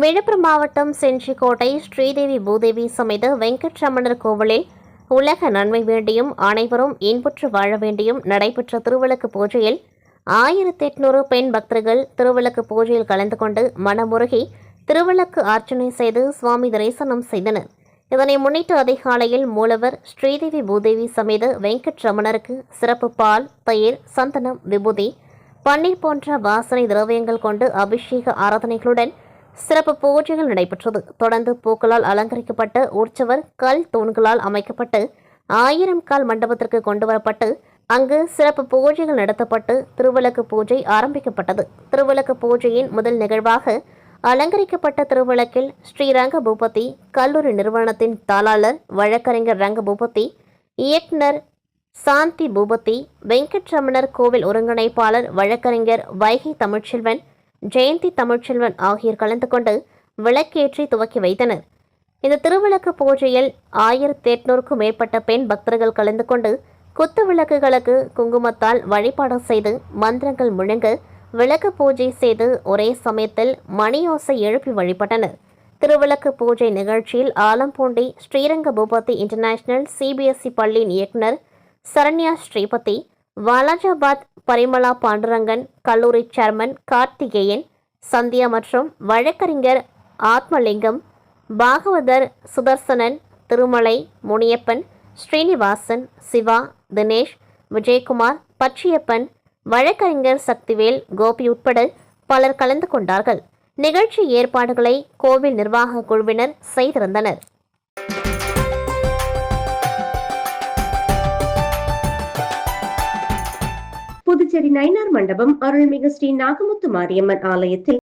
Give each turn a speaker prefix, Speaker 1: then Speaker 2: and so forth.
Speaker 1: விழுப்புரம் மாவட்டம் செஞ்சிக்கோட்டை ஸ்ரீதேவி பூதேவி சமேத வெங்கட்ரமணர் கோவிலில் உலக நன்மை வேண்டியும் அனைவரும் இன்புற்று வாழ வேண்டியும் நடைபெற்ற திருவிளக்கு பூஜையில் 1800 பெண் பக்தர்கள் திருவிளக்கு பூஜையில் கலந்து கொண்டு மனமுருகி திருவிளக்கு அர்ச்சனை செய்து சுவாமி தரிசனம் செய்தனர். இதனை முன்னிட்டு அதிகாலையில் மூலவர் ஸ்ரீதேவி பூதேவி சமேத வெங்கட்ரமணருக்கு சிறப்பு பால், தயிர், சந்தனம், விபூதி, பன்னீர் போன்ற வாசனை திரவியங்கள் கொண்டு அபிஷேக ஆராதனைகளுடன் சிறப்பு பூஜைகள் நடைபெற்றது. தொடர்ந்து பூக்களால் அலங்கரிக்கப்பட்ட உற்சவர் கல் தூண்களால் அமைக்கப்பட்டு 1000 கால் மண்டபத்திற்கு கொண்டுவரப்பட்டு அங்கு சிறப்பு பூஜைகள் நடத்தப்பட்டு திருவிளக்கு பூஜை ஆரம்பிக்கப்பட்டது. திருவிளக்கு பூஜையின் முதல் நிகழ்வாக அலங்கரிக்கப்பட்ட திருவிளக்கில் ஸ்ரீரங்க பூபதி கல்லூரி நிறுவனத்தின் தாளாளர் வழக்கறிஞர் ரங்க பூபதி, இயக்குனர் சாந்தி பூபதி, வெங்கட்ரமணர் கோவில் ஒருங்கிணைப்பாளர் வழக்கறிஞர் வைகை தமிழ்ச்செல்வன், ஜெயந்தி தமிழ்ச்செல்வன் ஆகியோர் கலந்து கொண்டு விளக்கேற்றி துவக்கி வைத்தனர். இந்த திருவிளக்கு பூஜையில் 1800க்கும் மேற்பட்ட பெண் பக்தர்கள் கலந்து கொண்டு குத்து விளக்குகளுக்கு குங்குமத்தால் வழிபாடு செய்து மந்திரங்கள் முழங்க விளக்கு பூஜை செய்து ஒரே சமயத்தில் மணியோசை எழுப்பி வழிபட்டனர். திருவிளக்கு பூஜை நிகழ்ச்சியில் ஆலம்பூண்டி ஸ்ரீரங்க பூபதி இன்டர்நேஷனல் சிபிஎஸ்இ பள்ளியின் இயக்குனர் சரண்யா ஸ்ரீபதி, வாலாஜாபாத் பரிமளா பாண்டுரங்கன் கல்லூரி சேர்மன் கார்த்திகேயன், சந்தியா மற்றும் வழக்கறிஞர் ஆத்மலிங்கம், பாகவதர் சுதர்சனன், திருமலை, முனியப்பன், ஸ்ரீனிவாசன், சிவா, தினேஷ், விஜயகுமார், பச்சியப்பன், வழக்கறிஞர் சக்திவேல், கோபி உட்பட பலர் கலந்து கொண்டார்கள். நிகழ்ச்சி ஏற்பாடுகளை கோவில் நிர்வாக குழுவினர் செய்திருந்தனர்.
Speaker 2: புதுச்சேரி நயினார் மண்டபம் அருள்மிகு ஸ்ரீ நாகமுத்து மாரியம்மன் ஆலயத்தில்